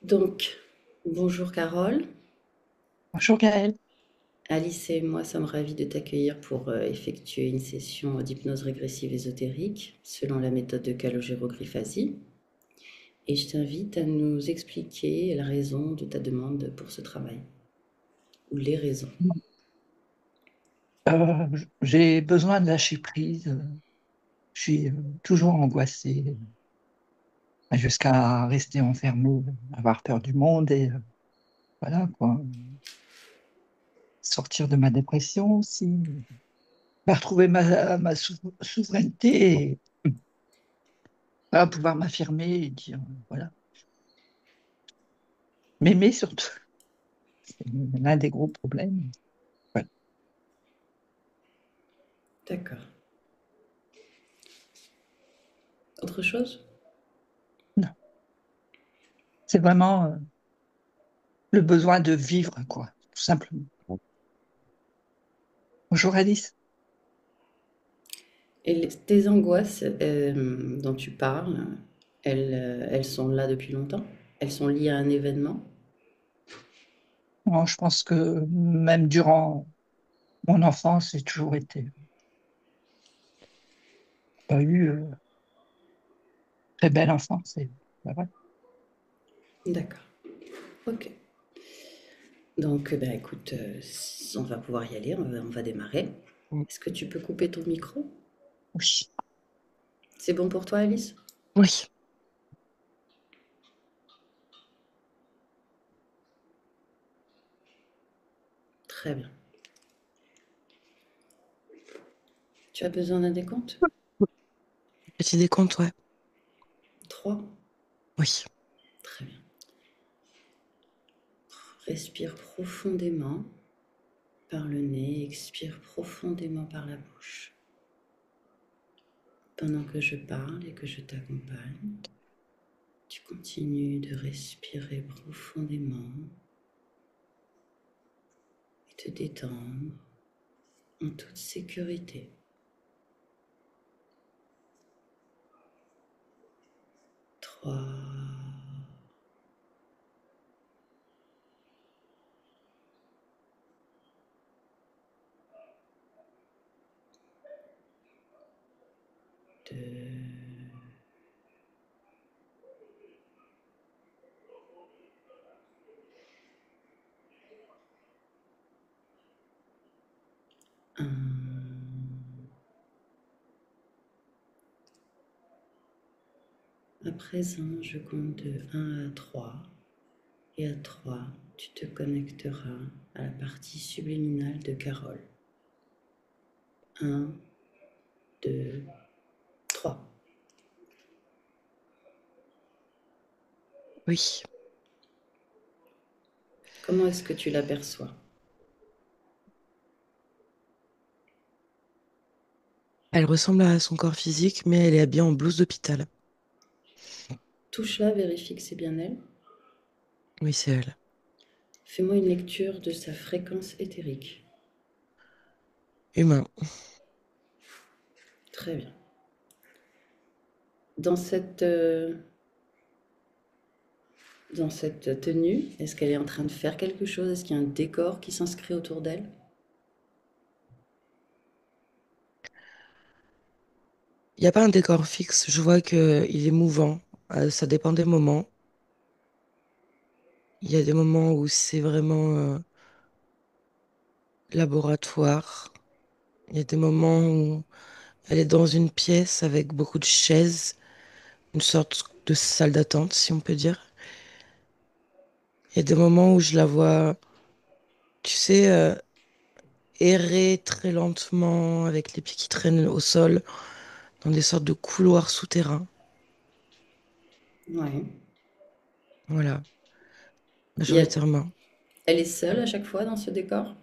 Donc, bonjour Carole. Bonjour Gaëlle. Alice et moi sommes ravis de t'accueillir pour effectuer une session d'hypnose régressive ésotérique selon la méthode de calogérographasie. Et je t'invite à nous expliquer la raison de ta demande pour ce travail, ou les raisons. J'ai besoin de lâcher prise. Je suis toujours angoissée jusqu'à rester enfermée, avoir peur du monde et voilà quoi. Sortir de ma dépression aussi, retrouver ma souveraineté et pouvoir m'affirmer et dire voilà. M'aimer surtout, c'est l'un des gros problèmes. Voilà. D'accord. Autre chose? Non, c'est vraiment le besoin de vivre quoi, tout simplement. Bonjour Alice. Et tes angoisses dont tu parles, elles sont là depuis longtemps? Elles sont liées à un événement? Bon, je pense que même durant mon enfance, j'ai toujours été pas eu très belle enfance. Et, bah, voilà. D'accord. Ok. Donc, ben, écoute, on va pouvoir y aller, on va démarrer. Est-ce que tu peux couper ton micro? Oui, C'est bon pour toi, Alice? oui. Très bien. Tu as besoin d'un décompte? Petit décompte, ouais. 3. Oui. Très bien. Respire profondément par le nez, expire profondément par la bouche. Pendant que je parle et que je t'accompagne, tu continues de respirer profondément et te détendre en toute sécurité. 3, 2, 1. À présent, je compte de 1 à 3. Et à 3, tu te connecteras à la partie subliminale de Carole. 1, 2, 3. Oui. Comment est-ce que tu l'aperçois? Elle ressemble à son corps physique, mais elle est habillée en blouse d'hôpital. Touche-la, vérifie que c'est bien elle. Oui, c'est elle. Fais-moi une lecture de sa fréquence éthérique. Humain. Très bien. Dans cette, dans cette tenue, est-ce qu'elle est en train de faire quelque chose? Est-ce qu'il y a un décor qui s'inscrit autour d'elle? Il n'y a pas un décor fixe. Je vois qu'il est mouvant. Ça dépend des moments. Il y a des moments où c'est vraiment laboratoire. Il y a des moments où elle est dans une pièce avec beaucoup de chaises, une sorte de salle d'attente, si on peut dire. Il y a des moments où je la vois, tu sais, errer très lentement avec les pieds qui traînent au sol dans des sortes de couloirs souterrains. Ouais. Voilà, Il y a- majoritairement. Elle est seule à chaque fois dans ce décor?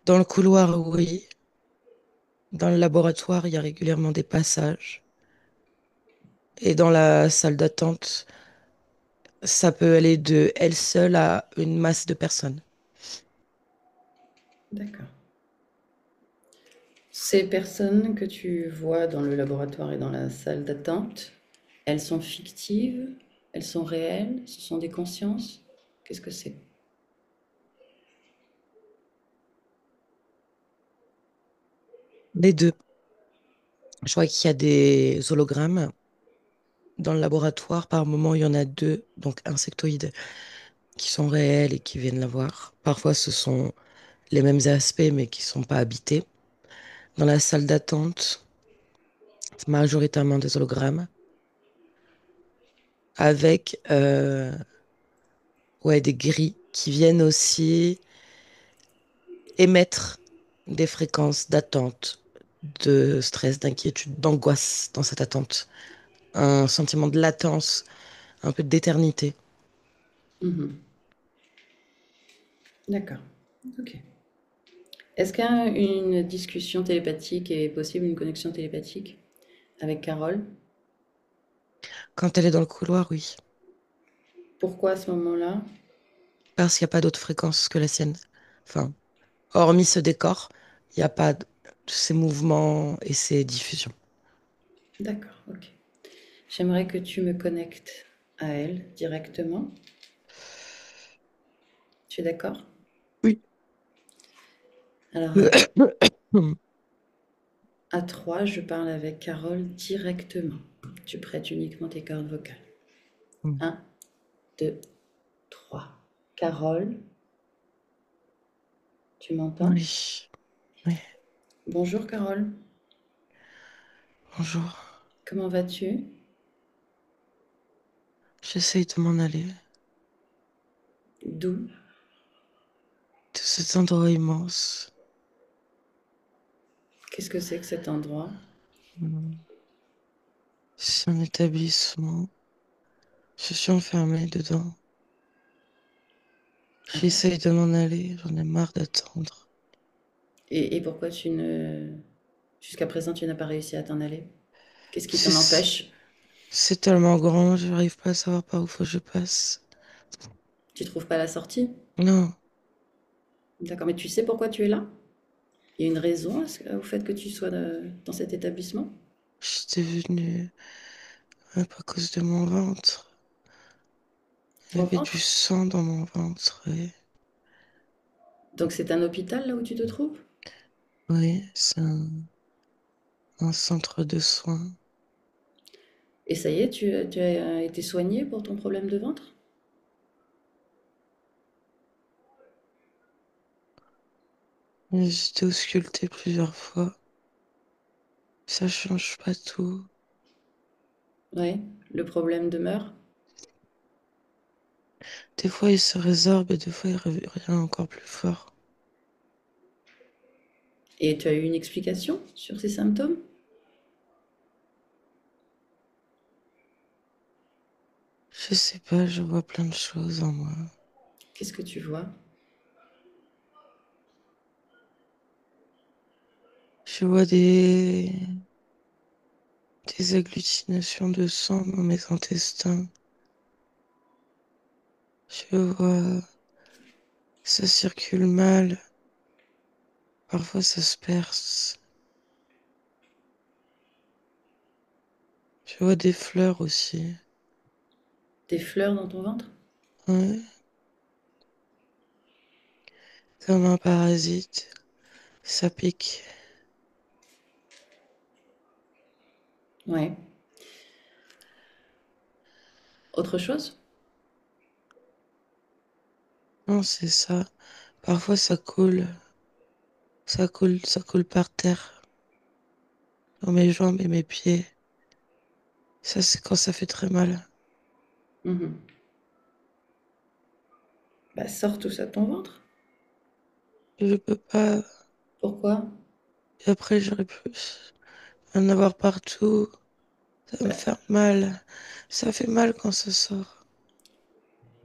Dans le couloir, oui. Dans le laboratoire, il y a régulièrement des passages. Et dans la salle d'attente, ça peut aller de elle seule à une masse de personnes. D'accord. Ces personnes que tu vois dans le laboratoire et dans la salle d'attente, Elles sont fictives? Elles sont réelles? Ce sont des consciences? Qu'est-ce que c'est? Les deux. Je vois qu'il y a des hologrammes. Dans le laboratoire, par moment, il y en a deux, donc insectoïdes, qui sont réels et qui viennent la voir. Parfois, ce sont les mêmes aspects, mais qui ne sont pas habités. Dans la salle d'attente, c'est majoritairement des hologrammes, avec ouais, des grilles qui viennent aussi émettre des fréquences d'attente, de stress, d'inquiétude, d'angoisse dans cette attente. Un sentiment de latence, un peu d'éternité. Mhm. D'accord. Ok. Est-ce qu'une discussion télépathique est possible, une connexion télépathique avec Carole? Quand elle est dans le couloir, oui. Pourquoi à ce moment-là? Parce qu'il n'y a pas d'autre fréquence que la sienne. Enfin, hormis ce décor, il n'y a pas ces mouvements et ces diffusions. D'accord, ok. J'aimerais que tu me connectes à elle directement. Tu es d'accord? Oui. Alors, à 3, je parle avec Carole directement. Tu prêtes uniquement tes cordes vocales. Un, 2, 3. Carole, tu m'entends? Oui. Oui. Bonjour Carole, Bonjour. comment vas-tu? J'essaye de m'en aller D'où? de cet endroit immense. Qu'est-ce que c'est que cet endroit? C'est un établissement. Je suis enfermée dedans. Ah bon? J'essaye de m'en aller. J'en ai marre d'attendre. Et pourquoi tu ne... Jusqu'à présent, tu n'as pas réussi à t'en aller? Qu'est-ce qui t'en C'est empêche? c'est tellement grand, je n'arrive pas à savoir par où faut que je passe. Tu trouves pas la sortie? Non, D'accord, mais tu sais pourquoi tu es là? Il y a une raison au fait que tu sois dans cet établissement? j'étais venue un peu à cause de mon ventre. Il y Ton avait du ventre? sang dans mon ventre. Donc c'est un hôpital là où tu te trouves? Oui, c'est un centre de soins. Et ça y est, tu as été soigné pour ton problème de ventre? J'ai été auscultée plusieurs fois. Ça change pas tout. Ouais, le problème demeure. Des fois, il se résorbe et des fois, il revient encore plus fort. Et tu as eu une explication sur ces symptômes? Je sais pas, je vois plein de choses en moi. Qu'est-ce que tu vois? Je vois des agglutinations de sang dans mes intestins. Je vois, ça circule mal. Parfois, ça se perce. Je vois des fleurs aussi. Des fleurs dans ton ventre? Ouais, comme un parasite. Ça pique. Ouais. Autre chose? Non, c'est ça. Parfois, ça coule. Ça coule par terre. Dans mes jambes et mes pieds. Ça, c'est quand ça fait très mal. Mhm. Bah, sors tout ça de ton ventre. Je peux pas. Pourquoi? Et après, j'aurais pu en avoir partout. Ça va me Bah, faire mal. Ça fait mal quand ça sort.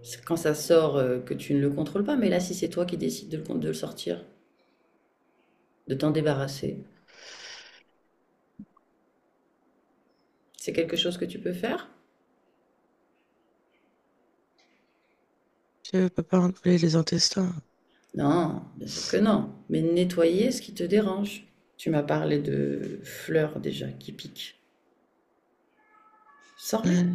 c'est quand ça sort que tu ne le contrôles pas, mais là, si c'est toi qui décides de le sortir, de t'en débarrasser, c'est quelque chose que tu peux faire? Je peux pas enlever les intestins. Non, bien sûr que non. Mais nettoyer ce qui te dérange. Tu m'as parlé de fleurs déjà qui piquent. Sors-les. Ouais,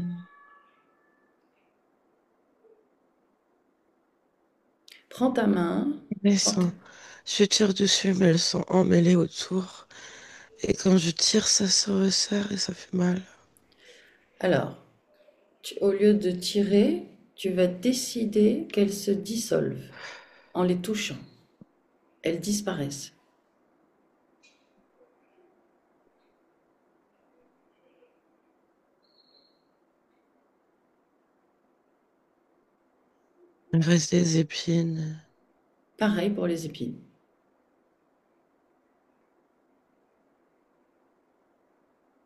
Prends ta main. elles Prends ta- sont... Je tire dessus, mais elles sont emmêlées autour. Et quand je tire, ça se resserre et ça fait mal. Alors, au lieu de tirer, tu vas décider qu'elles se dissolvent en les touchant. Elles disparaissent. Il reste des épines. Pareil pour les épines.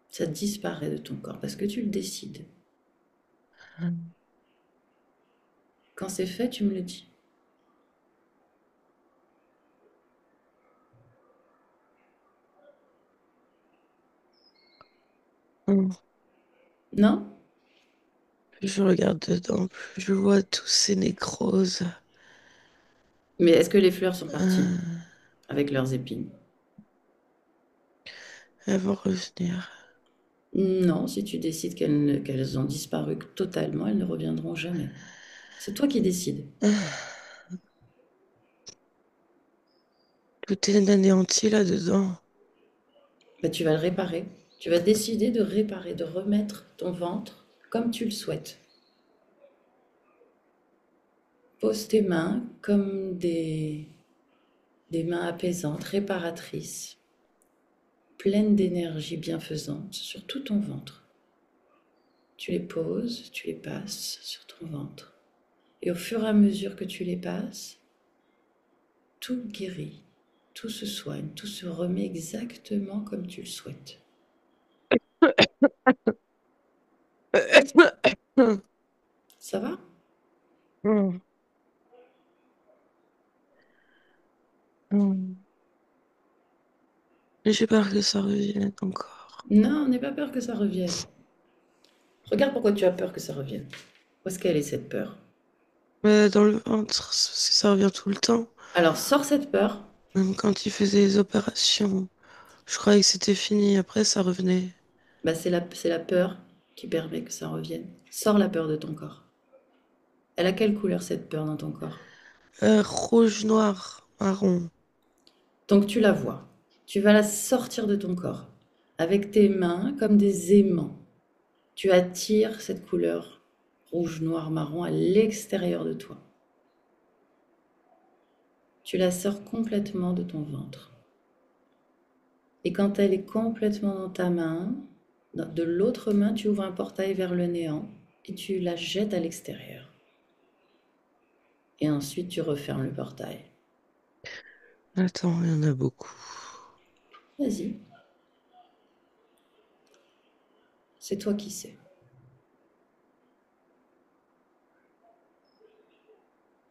Ça disparaît de ton corps parce que tu le décides. Quand c'est fait, tu me le dis. Hum. Non? Plus je regarde dedans, plus je vois tous ces nécroses. Mais est-ce que les fleurs sont parties Euh, avec leurs épines? Elles vont revenir. Non, si tu décides qu'elles ont disparu totalement, elles ne reviendront jamais. C'est toi qui décides. Tout est anéanti là-dedans. Bah, tu vas le réparer. Tu vas décider de réparer, de remettre ton ventre comme tu le souhaites. Pose tes mains comme des mains apaisantes, réparatrices, pleines d'énergie bienfaisante sur tout ton ventre. Tu les poses, tu les passes sur ton ventre. Et au fur et à mesure que tu les passes, tout guérit, tout se soigne, tout se remet exactement comme tu le souhaites. Ça va? Hum, hum. J'ai peur que ça revienne encore. Non, n'aie pas peur que ça revienne. Regarde pourquoi tu as peur que ça revienne. Où est-ce qu'elle est cette peur? Mais dans le ventre, ça revient tout le temps. Alors sors cette peur. Même quand il faisait les opérations, je croyais que c'était fini. Après, ça revenait. Bah, c'est la peur qui permet que ça revienne. Sors la peur de ton corps. Elle a quelle couleur cette peur dans ton corps? Rouge, noir, marron. Donc tu la vois. Tu vas la sortir de ton corps. Avec tes mains comme des aimants. Tu attires cette couleur rouge, noir, marron à l'extérieur de toi. Tu la sors complètement de ton ventre. Et quand elle est complètement dans ta main, de l'autre main, tu ouvres un portail vers le néant et tu la jettes à l'extérieur. Et ensuite, tu refermes le portail. Attends, il y en a beaucoup. Vas-y, c'est toi qui sais.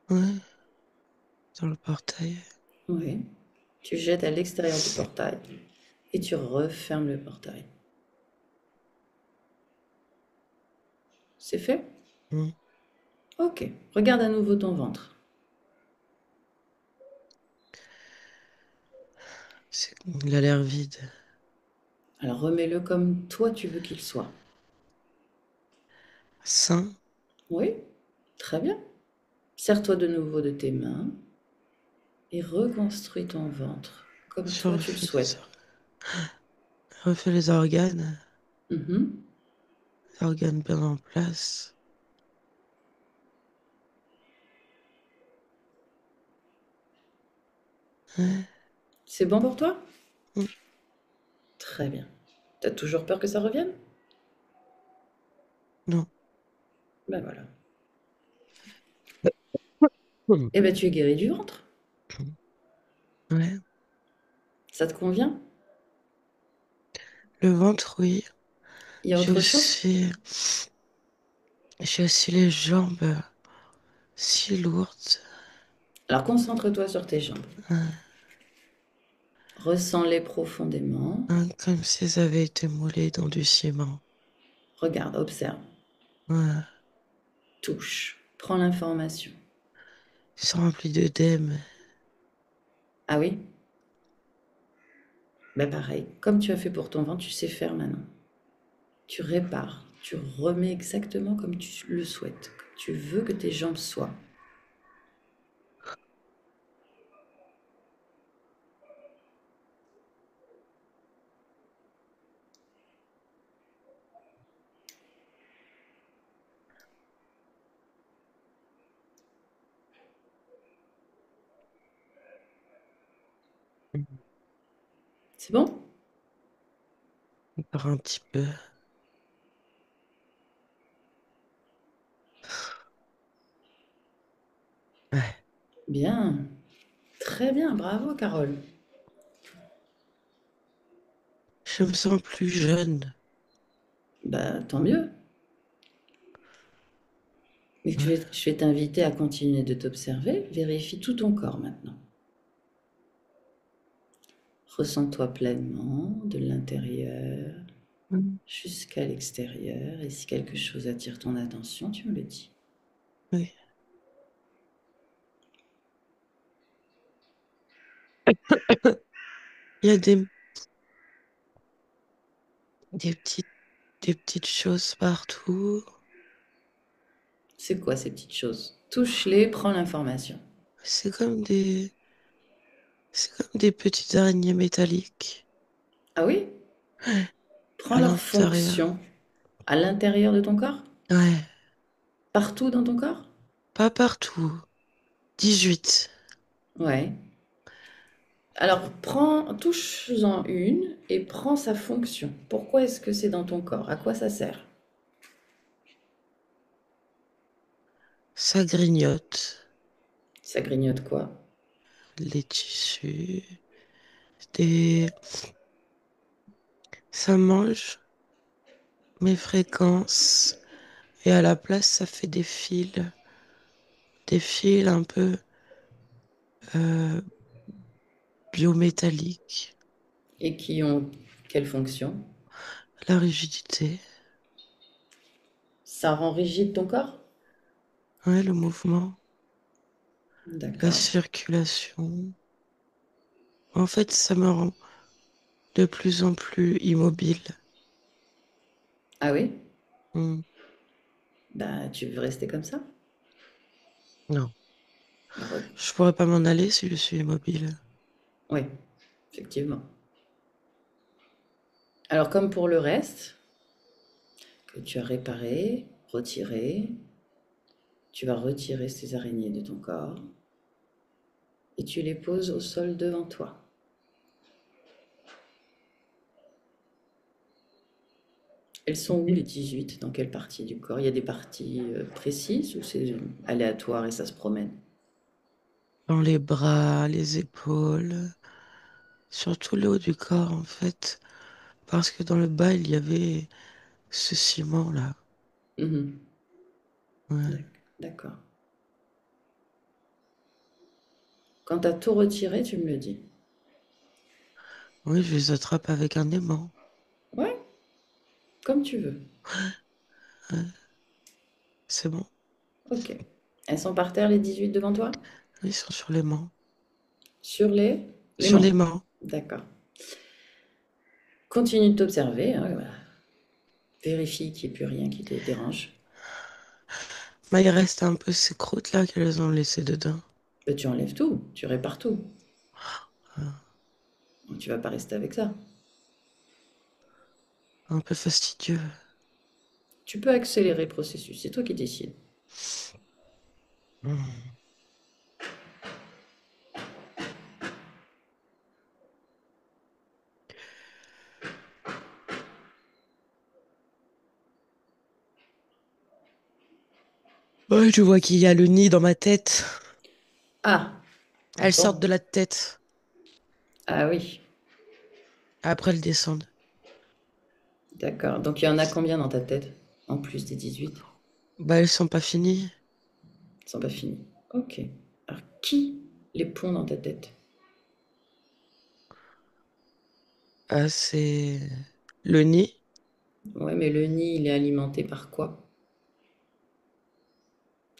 Ouais, dans le portail. Oui. Tu jettes à l'extérieur du portail et tu refermes le portail. C'est fait? Hum. Ok. Regarde à nouveau ton ventre. Il a l'air vide. Alors remets-le comme toi tu veux qu'il soit. Sain. Oui, très bien. Serre-toi de nouveau de tes mains et reconstruis ton ventre comme Je toi tu le refais souhaites. refais les organes. Mhm. Les organes bien en place. Ouais. C'est bon pour toi? Hum. Très bien. T'as toujours peur que ça revienne? Non. Ben voilà. Hum. Eh ben tu es guéri du ventre. Ouais. Ça te convient? Le ventre, oui. Il y a J'ai autre chose? aussi, j'ai aussi les jambes si lourdes. Alors concentre-toi sur tes jambes. Hein, Ressens-les profondément. hein, comme si elles avaient été moulées dans du ciment. Regarde, observe, Ouais. touche, prends l'information. Ils sont remplis d'œdème. Ah oui? Ben pareil, comme tu as fait pour ton ventre, tu sais faire maintenant. Tu répares, Tu remets exactement comme tu le souhaites, comme tu veux que tes jambes soient. C'est bon? Encore un petit peu. Ouais. Bien. Très bien, bravo Carole. Je me sens plus jeune. Bah tant mieux. Mais Ouais. je vais t'inviter à continuer de t'observer. Vérifie tout ton corps maintenant. Ressens-toi pleinement de l'intérieur Mm. jusqu'à l'extérieur. Et si quelque chose attire ton attention, tu me le dis. Oui. Il y a des petites, des petites choses partout. C'est quoi ces petites choses? Touche-les, prends l'information. C'est comme c'est comme des petites araignées métalliques Ah oui? Prends à leur l'intérieur. fonction à l'intérieur de ton corps? Ouais. Partout dans ton corps? Pas partout. 18. Ouais. Alors prends, touche-en une et prends sa fonction. Pourquoi est-ce que c'est dans ton corps? À quoi ça sert? Ça grignote. Ça grignote quoi? Les tissus. Des... Ça mange mes fréquences. Et à la place, ça fait des fils. Des fils un peu euh, biométalliques. Et qui ont quelle fonction? La rigidité. Ça rend rigide ton corps? Ouais, le mouvement. La D'accord. circulation. En fait, ça me rend de plus en plus immobile. Ah oui? Hmm. Bah, tu veux rester comme ça? Non. Re- Je pourrais pas m'en aller si je suis immobile. Oui, effectivement. Alors, comme pour le reste, que tu as réparé, retiré, tu vas retirer ces araignées de ton corps et tu les poses au sol devant toi. Elles sont où les 18? Dans quelle partie du corps? Il y a des parties précises ou c'est aléatoire et ça se promène? Dans les bras, les épaules, surtout le haut du corps en fait. Parce que dans le bas, il y avait ce ciment-là. Mhm. Ouais. D'accord. Quand tu as tout retiré, tu me le dis. Oui, je les attrape avec un aimant. Ouais, comme tu veux. Ouais, c'est bon. Ok. Elles sont par terre les 18 devant toi? Ils sont sur l'aimant. Sur les Sur l'aimant. l'aimant. D'accord. Continue de t'observer, hein, voilà. Vérifie qu'il n'y ait plus rien qui te dérange. Mais il reste un peu ces croûtes-là qu'elles ont laissées dedans. Ben, tu enlèves tout, tu répares tout. Ah, Tu vas pas rester avec ça. un peu fastidieux. Tu peux accélérer le processus, c'est toi qui décides. Hmm. Ouais, je vois qu'il y a le nid dans ma tête. Ah, Elles sortent bon. de la tête. Ah oui, Après, elles descendent. d'accord. Donc il y en a combien dans ta tête? En plus des 18? Bah, elles sont pas finies. Ils sont pas finis. Ok. Alors qui les pond dans ta tête? Ah, c'est le nid. Ouais, mais le nid, il est alimenté par quoi?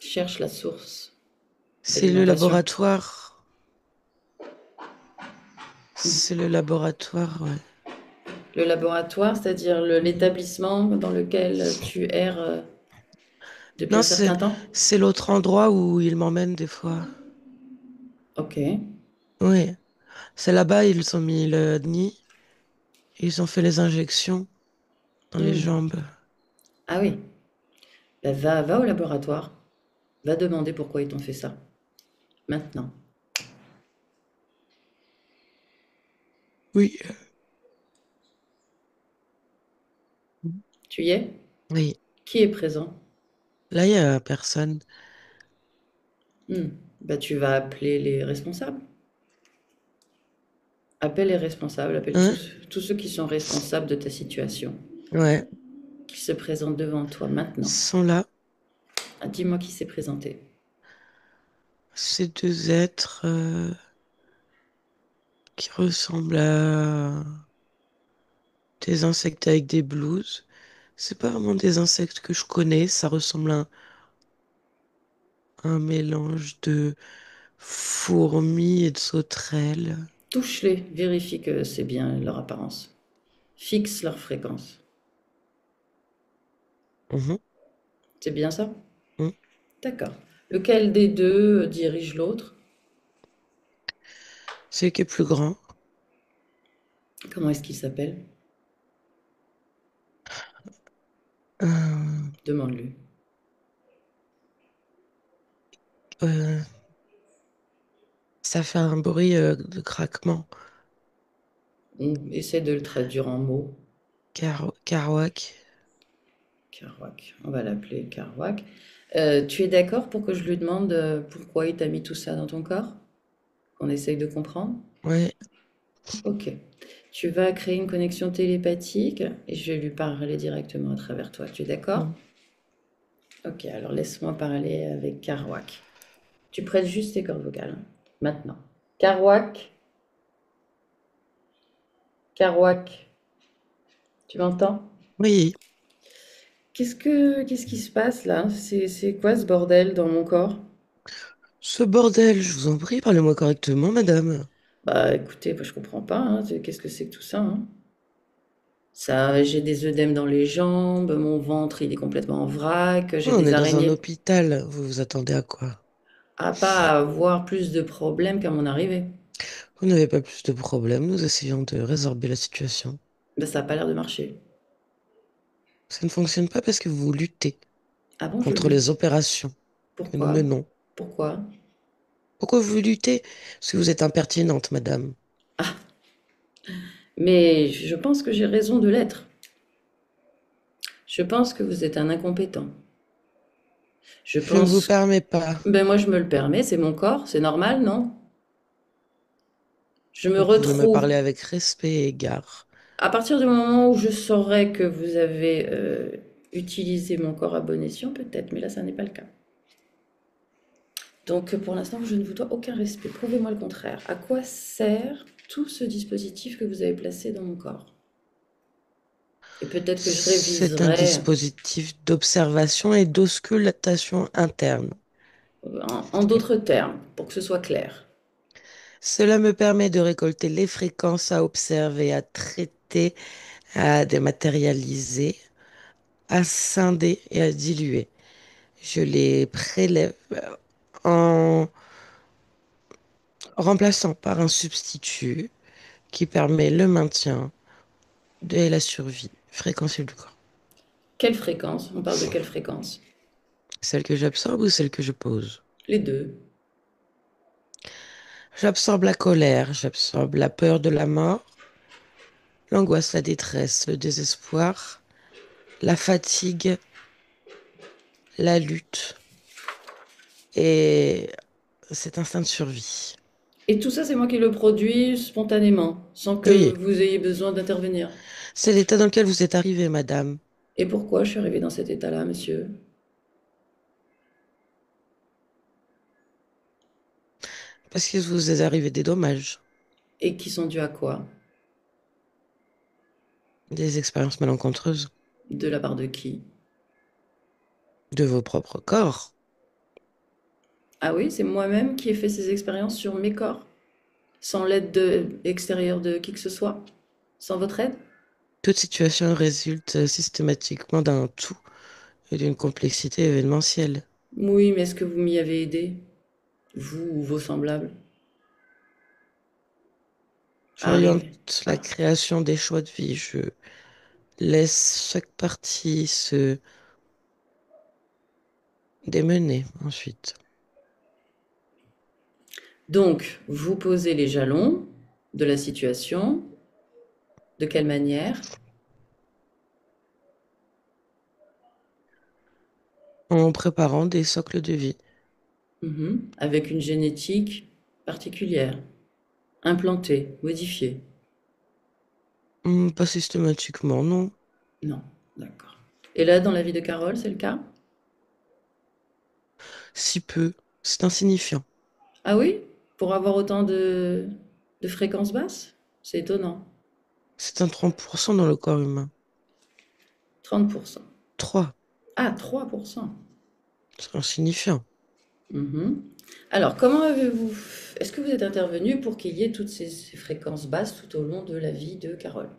Cherche la source C'est le d'alimentation. laboratoire. C'est le laboratoire, ouais. Le laboratoire, c'est-à-dire l'établissement dans lequel tu erres depuis Non, un certain temps? c'est l'autre endroit où il m'emmène des fois. Ok. Oui, c'est là-bas, ils ont mis le nid, ils ont fait les injections dans les Hmm. jambes. Ah oui. Ben, va au laboratoire. Va demander pourquoi ils t'ont fait ça. Maintenant. Oui. Tu y es? Oui. Qui est présent? Là, il y a personne. Hmm. Ben, tu vas appeler les responsables. Appelle les responsables, appelle Hein? tous ceux qui sont responsables de ta situation, Ouais. qui se présentent devant toi Ils maintenant. sont là. Ah, dis-moi qui s'est présenté. Ces deux êtres qui ressemblent à des insectes avec des blouses. C'est pas vraiment des insectes que je connais. Ça ressemble à un mélange de fourmis et de sauterelles. Touche-les, vérifie que c'est bien leur apparence. Fixe leur fréquence. Mhm. C'est bien ça? Mhm. D'accord. Lequel des deux dirige l'autre? Celui qui est plus grand. Comment est-ce qu'il s'appelle? Euh, Demande-lui. euh, Ça fait un bruit de craquement. Essaie de le traduire en mots. Kerouac. Kerouac. On va l'appeler Kerouac. Tu es d'accord pour que je lui demande pourquoi il t'a mis tout ça dans ton corps? Qu'on essaye de comprendre? Ouais. Ok. Tu vas créer une connexion télépathique et je vais lui parler directement à travers toi. Tu es d'accord? Mhm. Ok, alors laisse-moi parler avec Kerouac. Tu prêtes juste tes cordes vocales, hein. Maintenant. Kerouac, Kerouac, tu m'entends? Oui. Qu'est-ce qui se passe là? C'est quoi ce bordel dans mon corps? Ce bordel, je vous en prie, parlez-moi correctement, madame. Bah écoutez, moi, je comprends pas, hein. Qu'est-ce que c'est que tout ça, hein? Ça, j'ai des œdèmes dans les jambes, mon ventre il est complètement en vrac, j'ai Oh, on des est dans un araignées. hôpital. Vous vous attendez à quoi? À pas avoir plus de problèmes qu'à mon arrivée. Vous n'avez pas plus de problèmes. Nous essayons de résorber la situation. Ben, ça a pas l'air de marcher. Ça ne fonctionne pas parce que vous luttez Ah bon, je contre les lutte. opérations que nous Pourquoi? menons. Pourquoi? Pourquoi vous luttez? Parce que vous êtes impertinente, madame. Mais je pense que j'ai raison de l'être. Je pense que vous êtes un incompétent. Je Je ne vous pense... permets pas. Ben moi je me le permets, c'est mon corps, c'est normal, non? Je me Vous pouvez me retrouve. parler avec respect et égard. À partir du moment où je saurai que vous avez utilisé mon corps à bon escient, peut-être, mais là ça n'est pas le cas. Donc pour l'instant, je ne vous dois aucun respect. Prouvez-moi le contraire. À quoi sert tout ce dispositif que vous avez placé dans mon corps? Et peut-être que je C'est un réviserai dispositif d'observation et d'auscultation interne. en d'autres termes, pour que ce soit clair. Cela me permet de récolter les fréquences à observer, à traiter, à dématérialiser, à scinder et à diluer. Je les prélève en remplaçant par un substitut qui permet le maintien et la survie fréquentielle du corps. Quelle fréquence? On parle de quelle fréquence? Celle que j'absorbe ou celle que je pose? Les deux. J'absorbe la colère, j'absorbe la peur de la mort, l'angoisse, la détresse, le désespoir, la fatigue, la lutte et cet instinct de survie. Et tout ça, c'est moi qui le produis spontanément, sans que Oui, vous ayez besoin d'intervenir. c'est l'état dans lequel vous êtes arrivé, madame. Et pourquoi je suis arrivée dans cet état-là, monsieur? Parce que vous êtes arrivé des dommages, Et qui sont dus à quoi? des expériences malencontreuses De la part de qui? de vos propres corps. Ah oui, c'est moi-même qui ai fait ces expériences sur mes corps, sans l'aide extérieure de qui que ce soit, sans votre aide? Toute situation résulte systématiquement d'un tout et d'une complexité événementielle. Oui, mais est-ce que vous m'y avez aidé, vous ou vos semblables, à arriver? J'oriente la Ah, création des choix de vie. Je laisse chaque partie se démener ensuite. donc, vous posez les jalons de la situation. De quelle manière? En préparant des socles de vie. Mhm. Avec une génétique particulière, implantée, modifiée. Pas systématiquement, non. Non, d'accord. Et là, dans la vie de Carole, c'est le cas? Si peu, c'est insignifiant. Ah oui? Pour avoir autant de fréquences basses? C'est étonnant. C'est un 30% dans le corps humain. 30%. 3, Ah, 3%. c'est insignifiant. Mhm. Alors, comment avez-vous... Est-ce que vous êtes intervenu pour qu'il y ait toutes ces fréquences basses tout au long de la vie de Carole?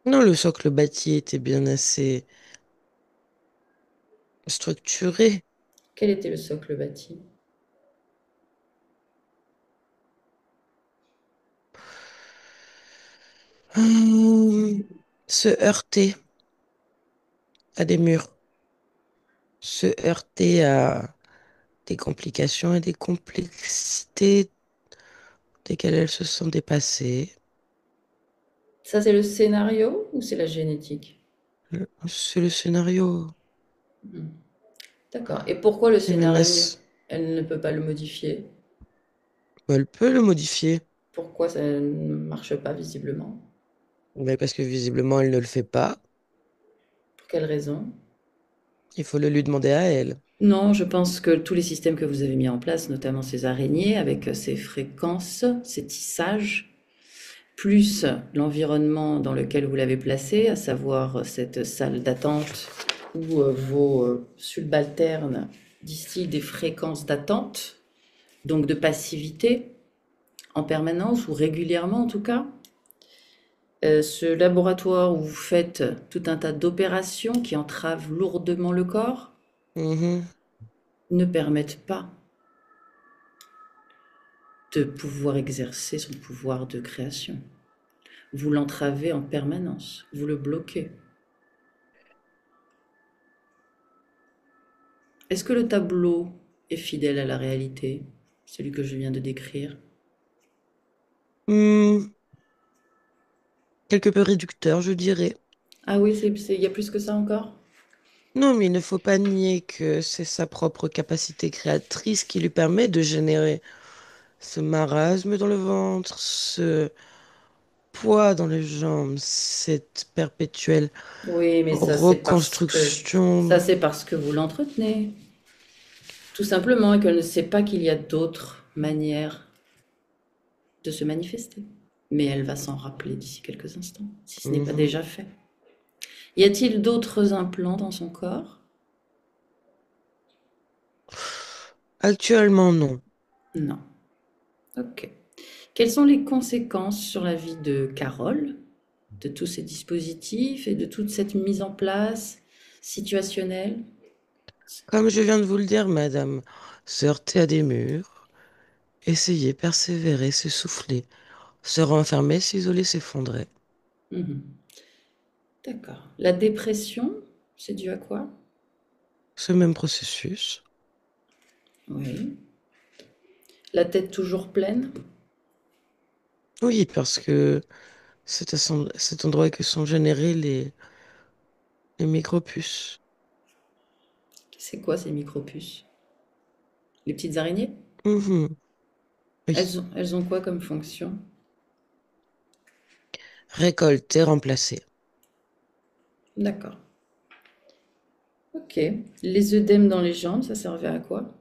Non, le socle bâti était bien assez structuré. Quel était le socle bâti? Hum, Se heurter à des murs, se heurter à des complications et des complexités desquelles elles se sont dépassées. Ça, c'est le scénario ou c'est la génétique? C'est le scénario. Mhm. D'accord. Et pourquoi le C'est même scénario, elle ne peut pas le modifier? Elle peut le modifier, Pourquoi ça ne marche pas visiblement? mais parce que visiblement elle ne le fait pas. Pour quelle raison? Il faut le lui demander à elle. Non, je pense que tous les systèmes que vous avez mis en place, notamment ces araignées avec ces fréquences, ces tissages, plus l'environnement dans lequel vous l'avez placé, à savoir cette salle d'attente où vos subalternes distillent des fréquences d'attente, donc de passivité en permanence ou régulièrement en tout cas. Ce laboratoire où vous faites tout un tas d'opérations qui entravent lourdement le corps Mhm. ne permettent pas de pouvoir exercer son pouvoir de création. Vous l'entravez en permanence, vous le bloquez. Est-ce que le tableau est fidèle à la réalité, celui que je viens de décrire? Hmm, Quelque peu réducteur, je dirais. Ah oui, il y a plus que ça encore? Non, mais il ne faut pas nier que c'est sa propre capacité créatrice qui lui permet de générer ce marasme dans le ventre, ce poids dans les jambes, cette perpétuelle Oui, mais ça reconstruction. c'est parce que vous l'entretenez, tout simplement, et qu'elle ne sait pas qu'il y a d'autres manières de se manifester. Mais elle va s'en rappeler d'ici quelques instants, si ce n'est pas Mhm. déjà fait. Y a-t-il d'autres implants dans son corps? Actuellement, non. Non. Ok. Quelles sont les conséquences sur la vie de Carole, de tous ces dispositifs et de toute cette mise en place situationnelle? Comme je viens de vous le dire, madame, se heurter à des murs, essayer, persévérer, se souffler, se renfermer, s'isoler, s'effondrer. Mhm. D'accord. La dépression, c'est dû à quoi? Ce même processus. Oui. La tête toujours pleine? Oui, parce que c'est à cet endroit que sont générés les micropuces. C'est quoi ces micropuces? Les petites araignées? Mhm. Oui. Elles ont quoi comme fonction? Récolter, remplacer. D'accord. Ok. Les œdèmes dans les jambes, ça servait à quoi?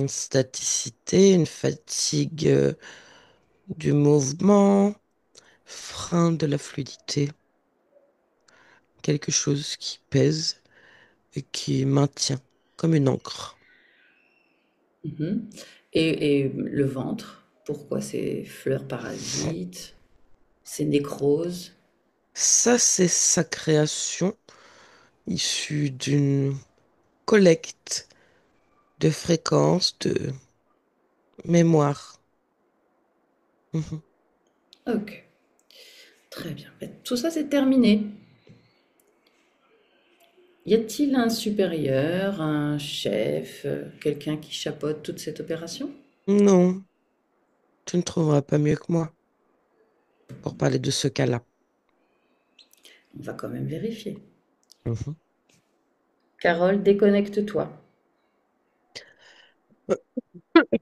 Staticité, une fatigue du mouvement, frein de la fluidité. Quelque chose qui pèse et qui maintient comme une encre. Mhm. Et le ventre, pourquoi ces fleurs parasites? C'est nécrose. Ça, c'est sa création issue d'une collecte de fréquences, de mémoire. Mhm. Ok, très bien. Tout ça, c'est terminé. Y a-t-il un supérieur, un chef, quelqu'un qui chapeaute toute cette opération? Non, tu ne trouveras pas mieux que moi pour parler de ce cas-là. On va quand même vérifier. Mhm. Carole, déconnecte-toi.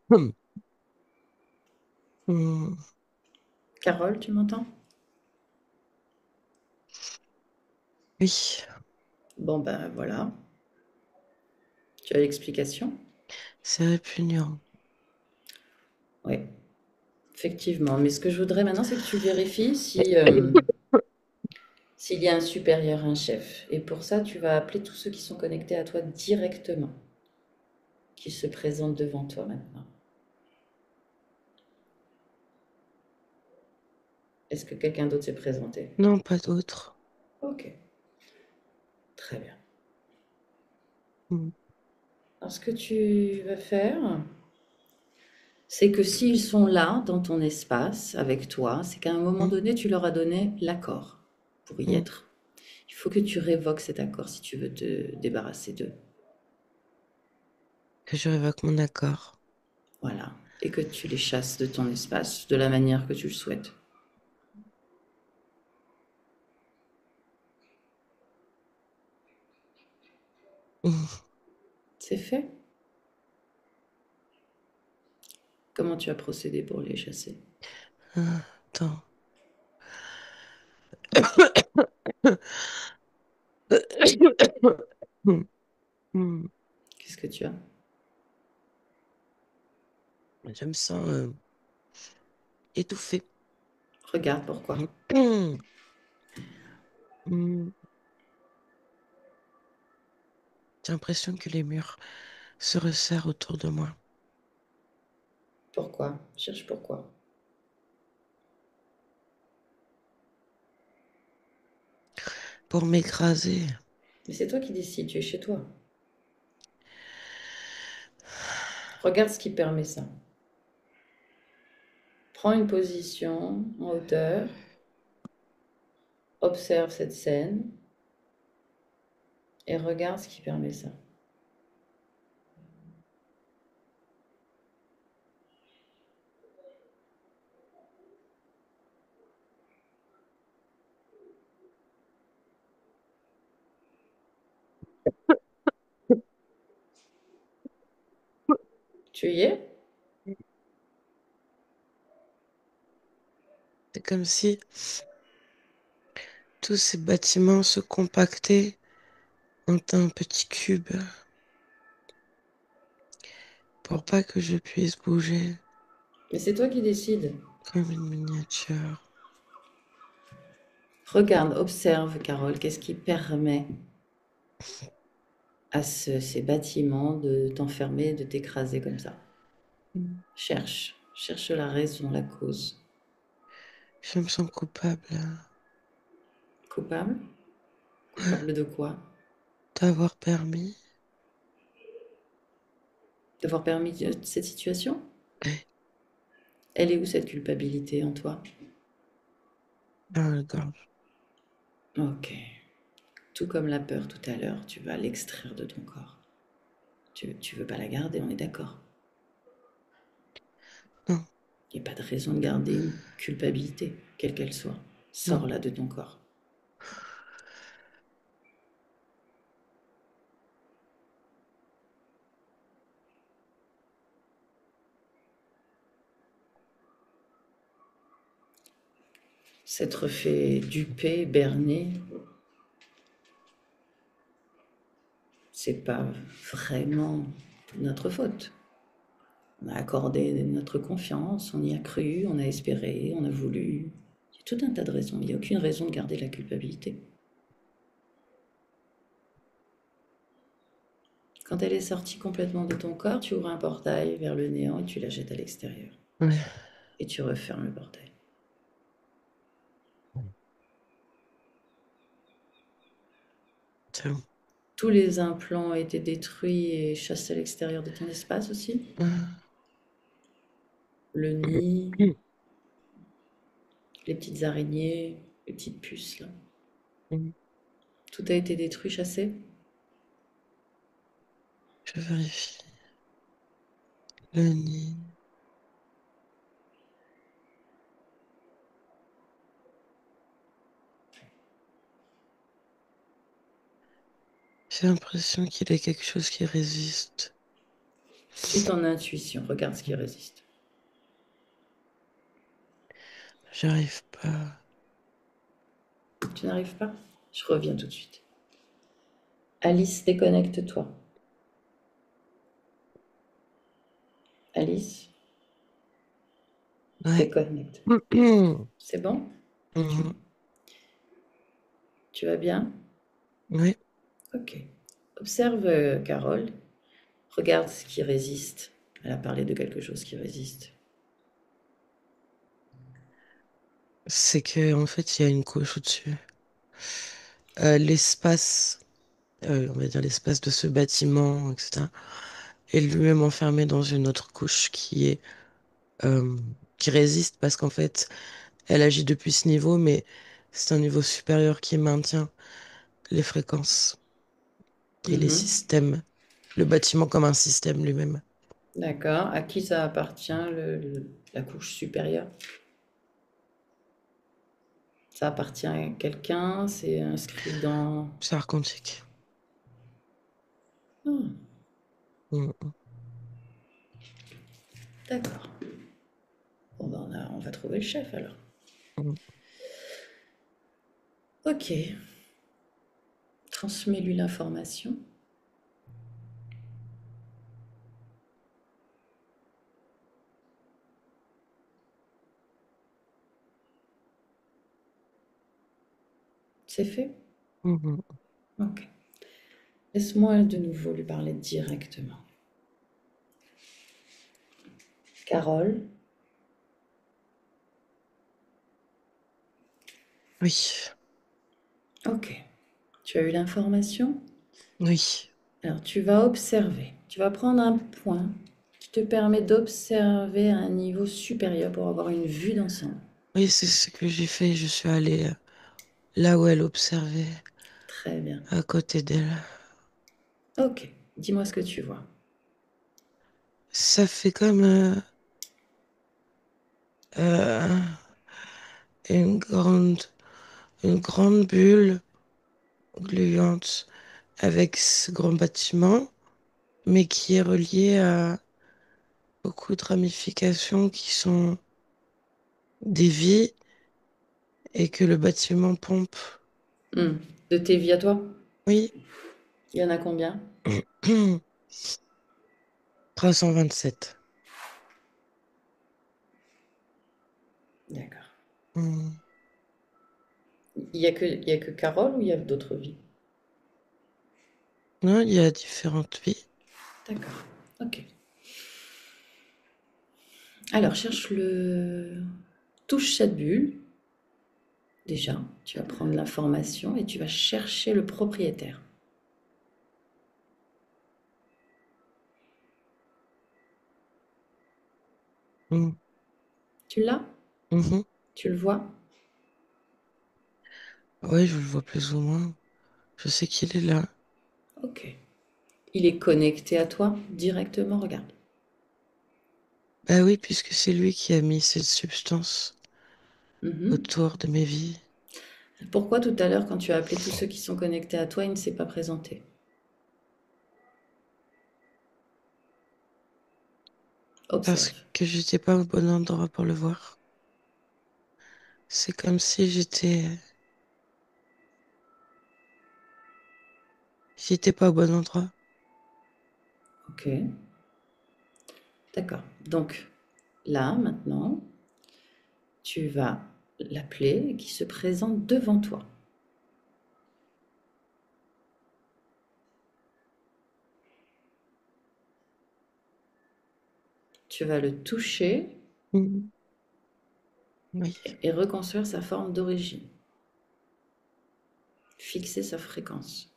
Hmm. Hmm. Carole, tu m'entends? Oui, Bon, ben voilà. Tu as l'explication? c'est répugnant. Oui, effectivement. Mais ce que je voudrais maintenant, c'est que tu vérifies si, s'il y a un supérieur, un chef. Et pour ça, tu vas appeler tous ceux qui sont connectés à toi directement, qui se présentent devant toi maintenant. Est-ce que quelqu'un d'autre s'est présenté? Non, pas d'autre. Ok, très bien. Hmm. Alors, ce que tu vas faire, c'est que s'ils sont là, dans ton espace, avec toi, c'est qu'à un moment Hmm. donné, tu leur as donné l'accord pour y Hmm. être. Il faut que tu révoques cet accord si tu veux te débarrasser d'eux. Que je révoque mon accord. Voilà. Et que tu les chasses de ton espace de la manière que tu le souhaites. Hmm. C'est fait? Comment tu as procédé pour les chasser? Ah, attends. Hmm. Hmm. Qu'est-ce que tu as? Je me sens étouffée. Regarde pourquoi. Hmm. Hmm. J'ai l'impression que les murs se resserrent autour de moi Pourquoi? Cherche pourquoi. pour m'écraser. Mais c'est toi qui décides, tu es chez toi. Regarde ce qui permet ça. Prends une position en hauteur, observe cette scène et regarde ce qui permet ça. Tu y es? C'est comme si tous ces bâtiments se compactaient en un petit cube pour pas que je puisse bouger Mais c'est toi qui décides. comme une miniature. Regarde, observe, Carole, qu'est-ce qui permet à ces bâtiments de t'enfermer, de t'écraser comme ça? Mm. Cherche la raison, la cause. Je me sens coupable Coupable? Coupable de quoi? d'avoir permis. D'avoir permis cette situation? Elle est où cette culpabilité en toi? Dans la gorge. Ok. Tout comme la peur tout à l'heure, tu vas l'extraire de ton corps. Tu veux pas la garder, on est d'accord. Non, Il n'y a pas de raison de garder une culpabilité, quelle qu'elle soit. non. Sors-la de ton corps. S'être fait duper, berner, c'est pas vraiment notre faute. On a accordé notre confiance, on y a cru, on a espéré, on a voulu. Il y a tout un tas de raisons. Il n'y a aucune raison de garder la culpabilité. Quand elle est sortie complètement de ton corps, tu ouvres un portail vers le néant et tu la jettes à l'extérieur. Ouais. Et tu refermes le portail. Exact. Tous les implants ont été détruits et chassés à l'extérieur de ton espace aussi? Le nid, les petites araignées, les petites puces, là. Tout a été détruit, chassé? Je vérifie. Le nid. J'ai l'impression qu'il y a quelque chose qui résiste. Suis ton intuition, regarde ce qui résiste. J'arrive pas. Tu n'arrives pas? Je reviens tout de suite. Alice, déconnecte-toi. Alice, Ouais. déconnecte. C'est bon? Mhm. Tu vas bien? Oui. Ok. Observe Carole. Regarde ce qui résiste. Elle a parlé de quelque chose qui résiste. C'est que en fait, il y a une couche au-dessus. L'espace, on va dire l'espace de ce bâtiment, etc., est lui-même enfermé dans une autre couche euh, qui résiste parce qu'en fait, elle agit depuis ce niveau, mais c'est un niveau supérieur qui maintient les fréquences et les Mhm. systèmes, le bâtiment comme un système lui-même. D'accord. À qui ça appartient, la couche supérieure? Ça appartient à quelqu'un? C'est inscrit dans... C'est archontique. Ah, Mm. d'accord. Bon, ben, on va trouver le chef alors. Mm. Ok. Transmets-lui l'information. C'est fait? Mhm. Ok. Laisse-moi de nouveau lui parler directement. Carole, Oui, ok. Tu as eu l'information? oui, Alors, tu vas observer. Tu vas prendre un point qui te permet d'observer à un niveau supérieur pour avoir une vue d'ensemble. oui, c'est ce que j'ai fait. Je suis allée là où elle observait, Très bien. à côté d'elle. Ok. Dis-moi ce que tu vois. Ça fait comme euh, une grande, une grande bulle gluante avec ce grand bâtiment, mais qui est relié à beaucoup de ramifications qui sont des vies et que le bâtiment pompe. Hmm. De tes vies à toi? Oui, Il y en a combien? 327. D'accord. Hmm. Il y a que Carole ou il y a d'autres vies? Non, il y a différentes vies. D'accord. Ok. Alors, cherche le... Touche cette bulle. Déjà, tu vas prendre l'information et tu vas chercher le propriétaire. Hmm. Tu l'as? Mhm. Tu le vois? Oui, je le vois plus ou moins. Je sais qu'il est là. Ok. Il est connecté à toi directement, regarde. Bah oui, puisque c'est lui qui a mis cette substance Mhm. autour de mes vies. Pourquoi tout à l'heure, quand tu as appelé tous ceux qui sont connectés à toi, il ne s'est pas présenté? Parce Observe. que j'étais pas au bon endroit pour le voir. C'est comme si j'étais pas au bon endroit. Ok. D'accord. Donc, là, maintenant, tu vas l'appeler et qui se présente devant toi. Tu vas le toucher Mhm. Oui. et reconstruire sa forme d'origine. Fixer sa fréquence.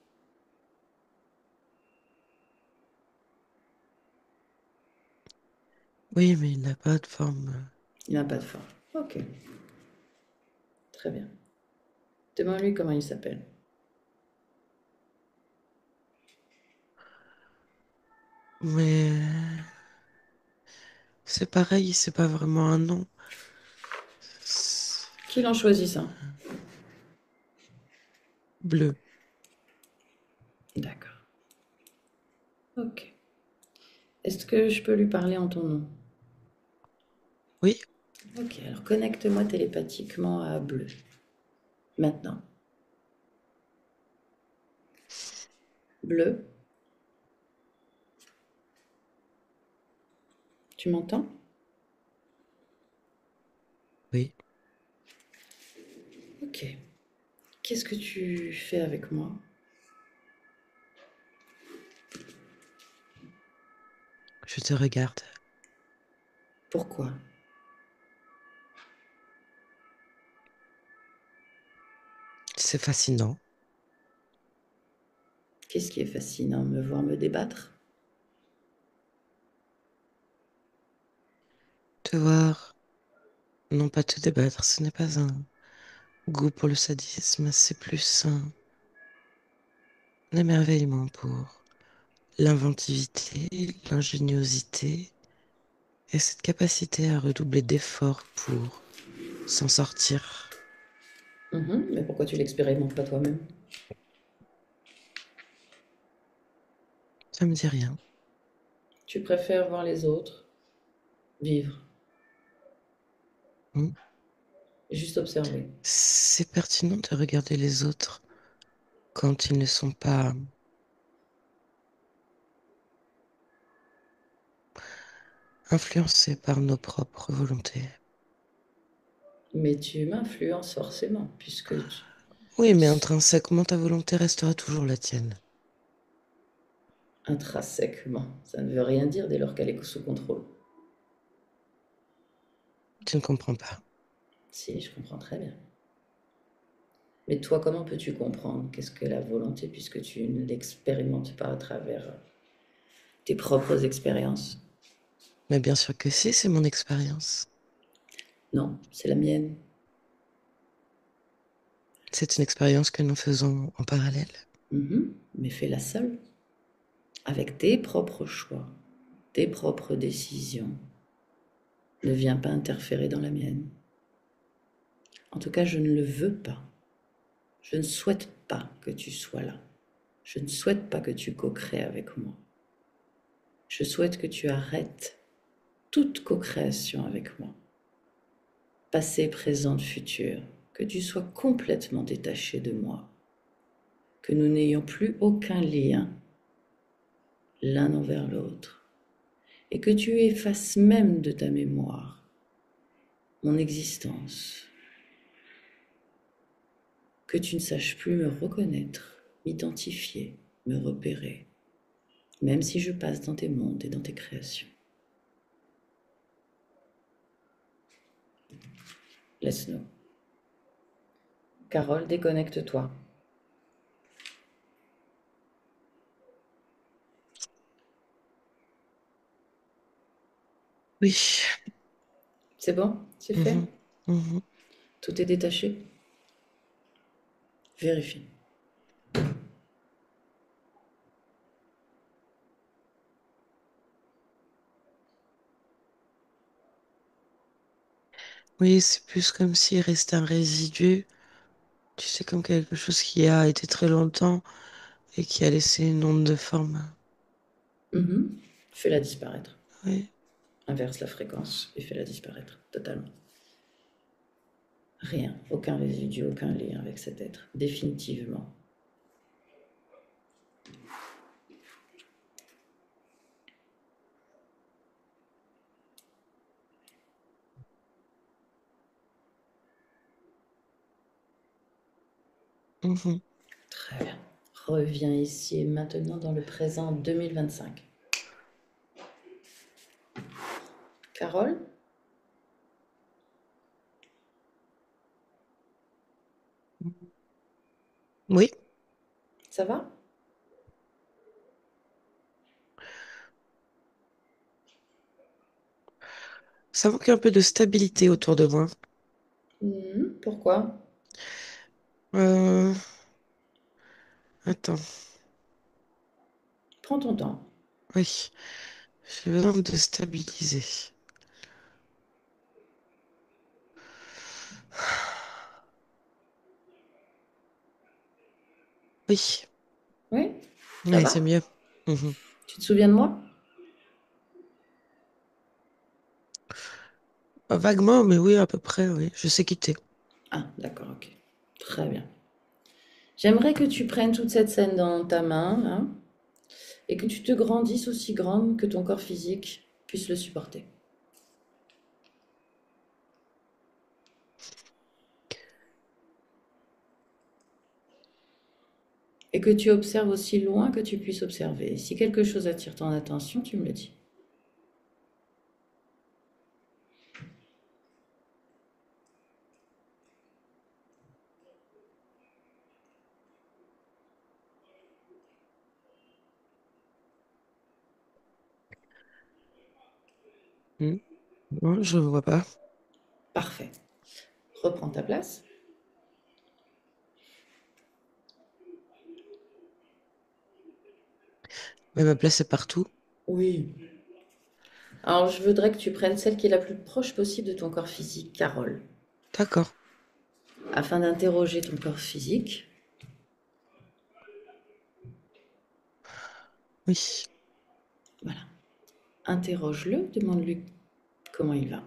Oui, mais il n'a pas de forme. Il n'a pas de forme. Ok, très bien. Demande-lui comment il s'appelle. Mais c'est pareil, c'est pas vraiment un nom. C'est Qui l'en choisit ça? bleu. D'accord. Ok. Est-ce que je peux lui parler en ton nom? Oui, Ok, alors connecte-moi télépathiquement à Bleu. Maintenant. Bleu, tu m'entends? oui. Ok. Qu'est-ce que tu fais avec moi? Je te regarde. Pourquoi? C'est fascinant. Qu'est-ce qui est fascinant? Me voir me débattre? Te voir, non pas te débattre, ce n'est pas un goût pour le sadisme, c'est plus un émerveillement pour l'inventivité, l'ingéniosité et cette capacité à redoubler d'efforts pour s'en sortir. Mais pourquoi tu l'expérimentes pas toi-même? Ça me dit rien. Tu préfères voir les autres vivre, Hmm. juste observer. C'est pertinent de regarder les autres quand ils ne sont pas influencés par nos propres volontés. Mais tu m'influences forcément, puisque Oui, mais intrinsèquement, ta volonté restera toujours la tienne. intrinsèquement, ça ne veut rien dire dès lors qu'elle est sous contrôle. Tu ne comprends pas. Si, je comprends très bien. Mais toi, comment peux-tu comprendre qu'est-ce que la volonté, puisque tu ne l'expérimentes pas à travers tes propres expériences? Mais bien sûr que si, c'est mon expérience. Non, c'est la mienne. C'est une expérience que nous faisons en parallèle. Mais fais-la seule, avec tes propres choix, tes propres décisions. Ne viens pas interférer dans la mienne. En tout cas, je ne le veux pas. Je ne souhaite pas que tu sois là. Je ne souhaite pas que tu co-crées avec moi. Je souhaite que tu arrêtes toute co-création avec moi. Passé, présent, futur. Que tu sois complètement détaché de moi. Que nous n'ayons plus aucun lien l'un envers l'autre. Et que tu effaces même de ta mémoire mon existence. Que tu ne saches plus me reconnaître, m'identifier, me repérer. Même si je passe dans tes mondes et dans tes créations. Laisse-nous. Carole, déconnecte-toi. Oui. C'est bon? C'est fait? Mhm. Mhm. Tout est détaché? Vérifie. Oui, c'est plus comme s'il restait un résidu. Tu sais, comme quelque chose qui a été très longtemps et qui a laissé une onde de forme. Fais-la disparaître. Oui. Inverse la fréquence et fais-la disparaître totalement. Rien, aucun résidu, aucun lien avec cet être, définitivement. Mhm. Très bien. Reviens ici et maintenant dans le présent 2025. Carole, Oui. ça va? Ça manque un peu de stabilité autour de moi. Pourquoi? Euh, Attends, Prends ton temps. oui, j'ai besoin de stabiliser. Oui, Oui, ça oui, c'est va? mieux. Mhm. Tu te souviens de moi? Vaguement, mais oui, à peu près, oui. Je sais quitter. Ah, d'accord, ok. Très bien. J'aimerais que tu prennes toute cette scène dans ta main, là, et que tu te grandisses aussi grande que ton corps physique puisse le supporter. Et que tu observes aussi loin que tu puisses observer. Si quelque chose attire ton attention, tu me le dis. Hmm. Non, je ne vois pas. Parfait. Reprends ta place. Mais ma place est partout. Oui. Alors, je voudrais que tu prennes celle qui est la plus proche possible de ton corps physique, Carole, D'accord. afin d'interroger ton corps physique. Oui. Voilà. Interroge-le, demande-lui comment il va.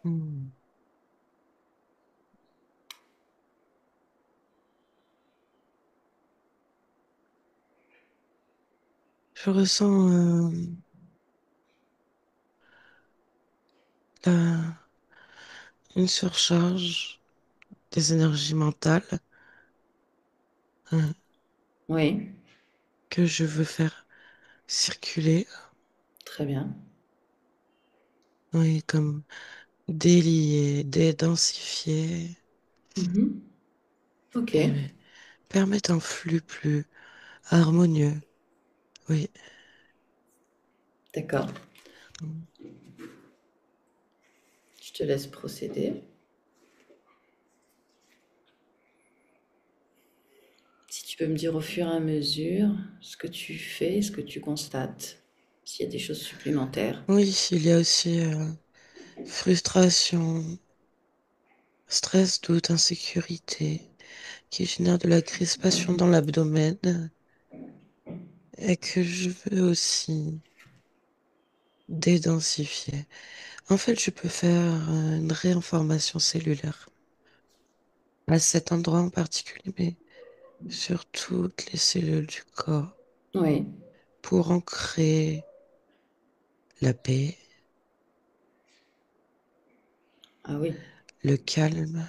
Hmm. Je ressens la- une surcharge des énergies mentales hein, Oui, que je veux faire circuler. très bien. Oui, comme délier, dédensifier Mhm. Ok, et permettre un flux plus harmonieux. Oui. d'accord. Hmm. Je te laisse procéder. Si tu peux me dire au fur et à mesure ce que tu fais, ce que tu constates, s'il y a des choses supplémentaires. Oui, il y a aussi frustration, stress, doute, insécurité qui génère de la crispation dans l'abdomen et que je veux aussi dédensifier. En fait, je peux faire une réinformation cellulaire à cet endroit en particulier, mais sur toutes les cellules du corps Oui, pour ancrer la paix, ah oui. le calme,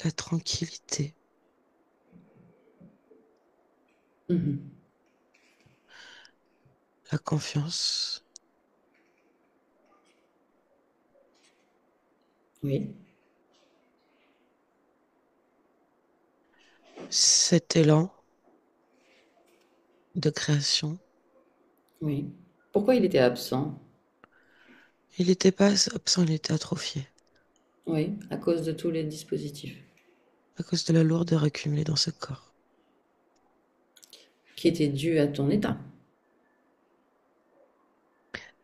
la tranquillité, Mhm. la confiance. Oui, Cet élan de création, oui. Pourquoi il était absent? il n'était pas absent, il était atrophié Oui, à cause de tous les dispositifs à cause de la lourdeur accumulée dans ce corps, qui étaient dus à ton état.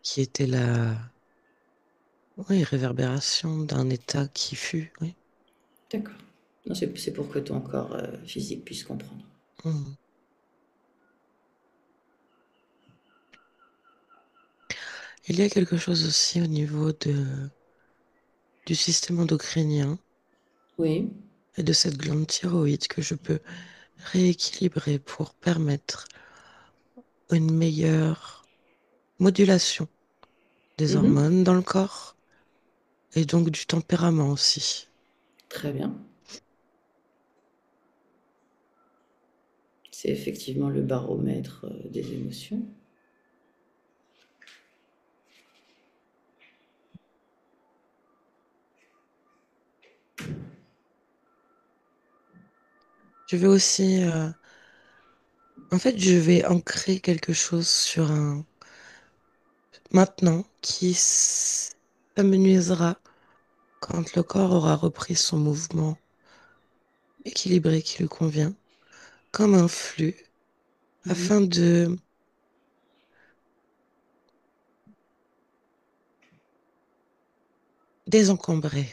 qui était la oui, réverbération d'un état qui fut. Oui. D'accord. Non, c'est pour que ton corps physique puisse comprendre. Hmm. Il y a quelque chose aussi au niveau du système endocrinien Oui. et de cette glande thyroïde que je peux rééquilibrer pour permettre une meilleure modulation des Mhm. hormones dans le corps et donc du tempérament aussi. Très bien. C'est effectivement le baromètre des émotions. Je vais aussi En fait, je vais ancrer quelque chose sur un maintenant qui s'amenuisera quand le corps aura repris son mouvement équilibré qui lui convient, comme un flux, Mhm. afin de désencombrer,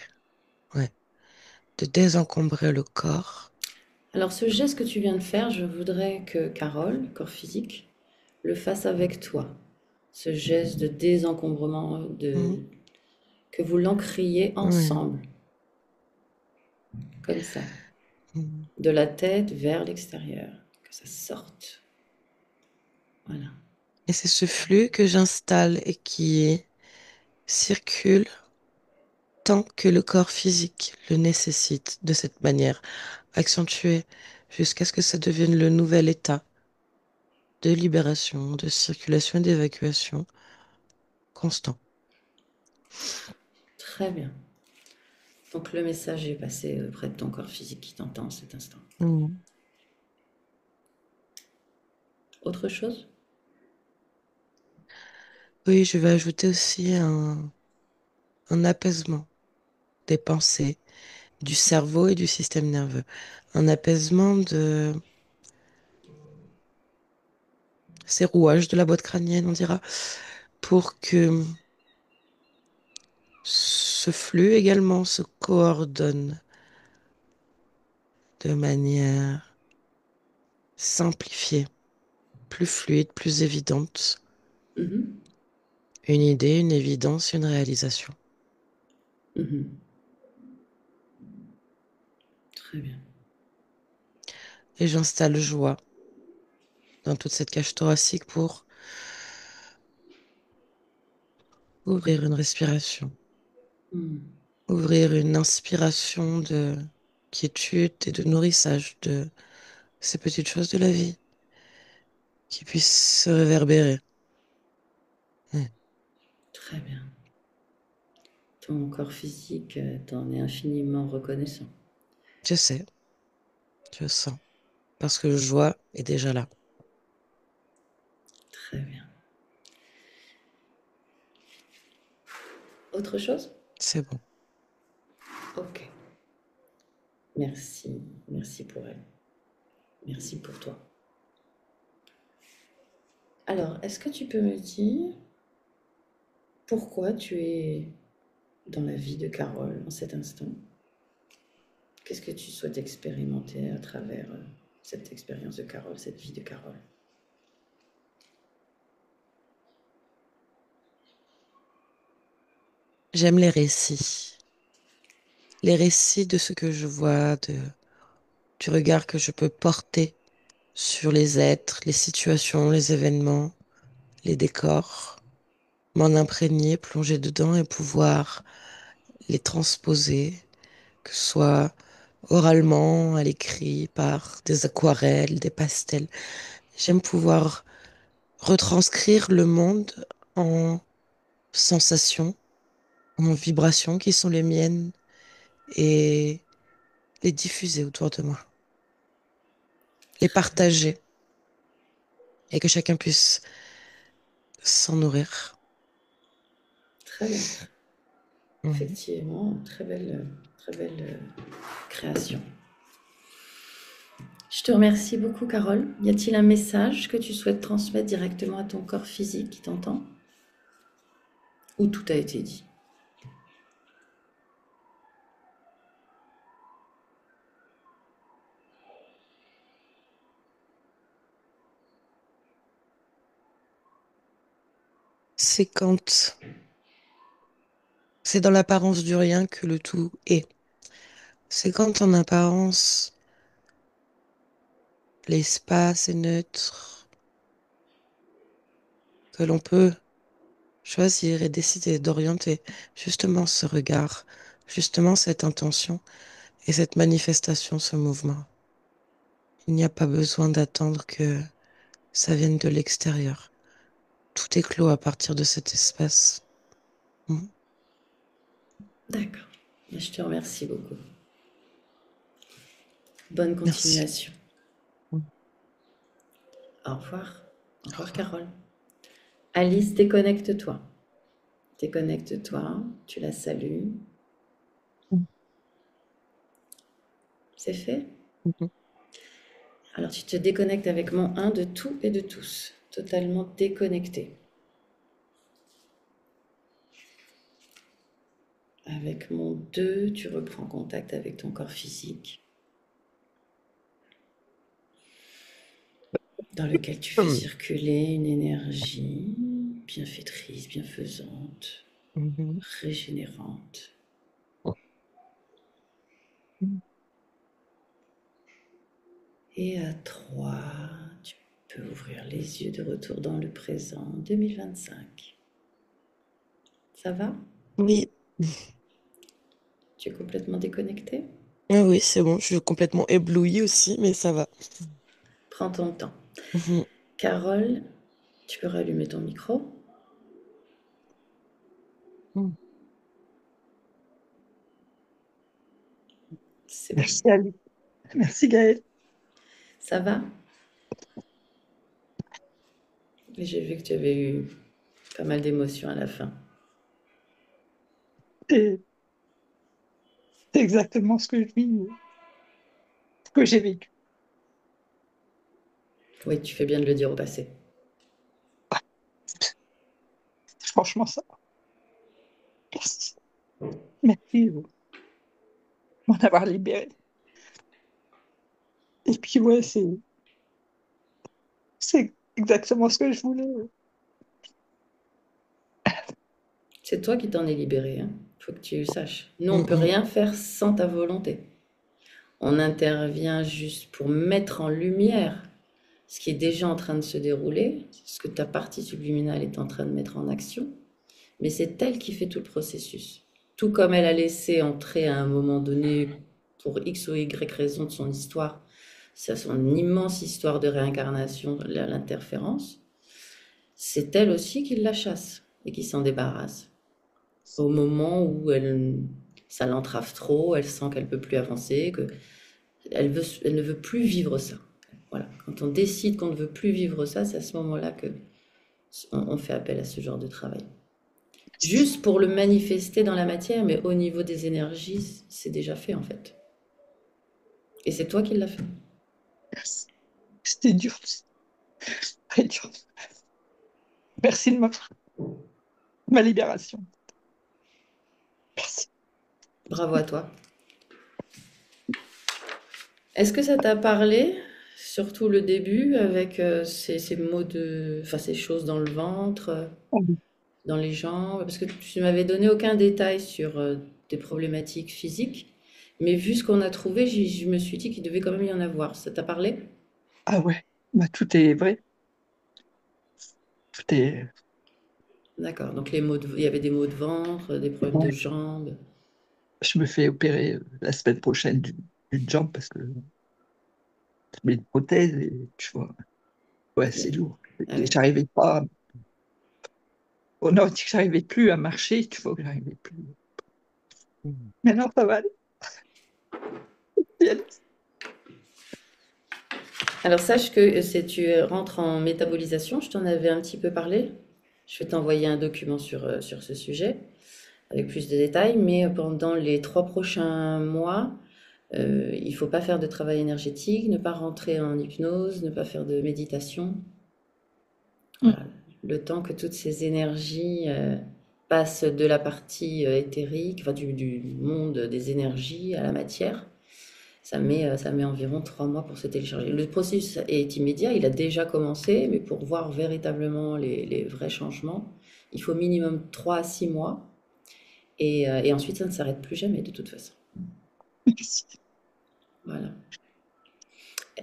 ouais, de désencombrer le corps. Alors ce geste que tu viens de faire, je voudrais que Carole, corps physique, le fasse avec toi. Ce geste de désencombrement, Mhm. que vous l'encriez Ouais. ensemble, comme ça, Mhm. de la tête vers l'extérieur, que ça sorte. Voilà. Et c'est ce flux que j'installe et qui circule tant que le corps physique le nécessite de cette manière, accentuée jusqu'à ce que ça devienne le nouvel état de libération, de circulation et d'évacuation constant. Très bien. Donc le message est passé près de ton corps physique qui t'entend en cet instant. Mhm. Autre chose? Oui, je vais ajouter aussi un apaisement des pensées, du cerveau et du système nerveux. Un apaisement de ces rouages de la boîte crânienne, on dira, pour que ce flux également se coordonne de manière simplifiée, plus fluide, plus évidente. Mhm. Une idée, une évidence, une réalisation. Mhm. Très bien. Et j'installe joie dans toute cette cage thoracique pour ouvrir une respiration, Mhm. ouvrir une inspiration de quiétude et de nourrissage de ces petites choses de la vie qui puissent se réverbérer. Ouais, Très bien. Ton corps physique t'en est infiniment reconnaissant. je sais, je sens, parce que joie est déjà là. Très bien. Autre chose? C'est bon. Ok. Merci. Merci pour elle. Merci pour toi. Alors, est-ce que tu peux me dire pourquoi tu es dans la vie de Carole en cet instant? Qu'est-ce que tu souhaites expérimenter à travers cette expérience de Carole, cette vie de Carole? J'aime les récits de ce que je vois, du regard que je peux porter sur les êtres, les situations, les événements, les décors, m'en imprégner, plonger dedans et pouvoir les transposer, que ce soit oralement, à l'écrit, par des aquarelles, des pastels. J'aime pouvoir retranscrire le monde en sensations, en vibrations qui sont les miennes et les diffuser autour de moi, les partager et que chacun puisse s'en nourrir. Très bien. Mhm. Effectivement, très belle création. Je te remercie beaucoup, Carole. Y a-t-il un message que tu souhaites transmettre directement à ton corps physique qui t'entend? Ou tout a été dit? C'est quand c'est dans l'apparence du rien que le tout est. C'est quand en apparence l'espace est neutre, que l'on peut choisir et décider d'orienter justement ce regard, justement cette intention et cette manifestation, ce mouvement. Il n'y a pas besoin d'attendre que ça vienne de l'extérieur. Tout est clos à partir de cet espace. Mhm. D'accord. Je te remercie beaucoup. Bonne Merci. continuation. Mhm. Au revoir. Au revoir, Carole. Alice, déconnecte-toi. Déconnecte-toi. Tu la salues. C'est fait? Mhm. Alors, tu te déconnectes avec mon 1 de tout et de tous. Totalement déconnecté. Avec mon 2, tu reprends contact avec ton corps physique, dans lequel tu fais circuler une énergie bienfaitrice, bienfaisante, Mhm. régénérante. Et à 3, tu peux ouvrir les yeux de retour dans le présent 2025. Ça va? Oui, Tu es complètement déconnecté? ah oui, c'est bon, je suis complètement éblouie aussi, mais ça va. Prends ton temps. Mhm. Carole, tu peux rallumer ton micro? Mhm. C'est bon. Merci Ali. Merci Gaël. Ça va? Et j'ai vu que tu avais eu pas mal d'émotions à la fin. C'est c'est exactement ce que je vis, ce que j'ai vécu. Oui, tu fais bien de le dire au passé. C'est franchement ça. Merci. Merci de m'en avoir libéré. Et puis ouais, c'est exactement ce que je voulais. C'est toi qui t'en es libéré, hein. Faut que tu saches. Nous, on peut Mhm. rien faire sans ta volonté. On intervient juste pour mettre en lumière ce qui est déjà en train de se dérouler, ce que ta partie subliminale est en train de mettre en action, mais c'est elle qui fait tout le processus. Tout comme elle a laissé entrer à un moment donné, pour X ou Y raison de son histoire, c'est son immense histoire de réincarnation, l'interférence, c'est elle aussi qui la chasse et qui s'en débarrasse. Au moment où ça l'entrave trop, elle sent qu'elle peut plus avancer, que elle ne veut plus vivre ça. Voilà. Quand on décide qu'on ne veut plus vivre ça, c'est à ce moment-là que on fait appel à ce genre de travail. Juste pour le manifester dans la matière, mais au niveau des énergies, c'est déjà fait en fait. Et c'est toi qui l'as fait. Merci. C'était dur, très dur. Merci de ma libération. Merci. Bravo à toi. Est-ce que ça t'a parlé, surtout le début, avec ces mots enfin ces choses dans le ventre, dans les jambes? Parce que tu ne m'avais donné aucun détail sur tes problématiques physiques, mais vu ce qu'on a trouvé, je me suis dit qu'il devait quand même y en avoir. Ça t'a parlé? Ah ouais, bah, tout est vrai. Tout est. D'accord. Donc il y avait des maux de ventre, des problèmes de Ouais. jambes. Je me fais opérer la semaine prochaine d'une jambe parce que je mets une prothèse et tu vois, ouais, c'est lourd. Ah Et oui. j'arrivais pas. On a dit que j'arrivais plus à marcher, tu vois, que j'arrivais plus. Maintenant, ça va aller. Bien. Alors sache que si tu rentres en métabolisation, je t'en avais un petit peu parlé. Je vais t'envoyer un document sur ce sujet avec plus de détails, mais pendant les 3 prochains mois, il ne faut pas faire de travail énergétique, ne pas rentrer en hypnose, ne pas faire de méditation. Mm. Voilà. Le temps que toutes ces énergies passent de la partie éthérique, enfin du monde des énergies à la matière. Ça met environ 3 mois pour se télécharger. Le processus est immédiat, il a déjà commencé, mais pour voir véritablement les vrais changements, il faut minimum 3 à 6 mois. Et ensuite, ça ne s'arrête plus jamais de toute façon. Merci. Voilà.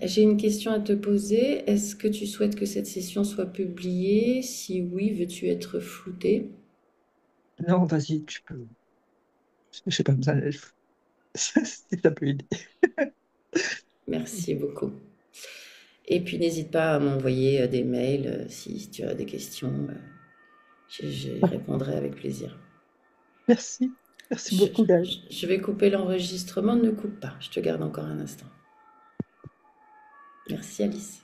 J'ai une question à te poser. Est-ce que tu souhaites que cette session soit publiée? Si oui, veux-tu être flouté? Non, vas-y, tu peux. Je sais pas, si ça peut aider. Merci beaucoup. Et puis n'hésite pas à m'envoyer des mails si tu as des questions. J'y répondrai avec plaisir. Merci. Merci Je, beaucoup, Gaël. je vais couper l'enregistrement. Ne coupe pas. Je te garde encore un instant. Merci Alice.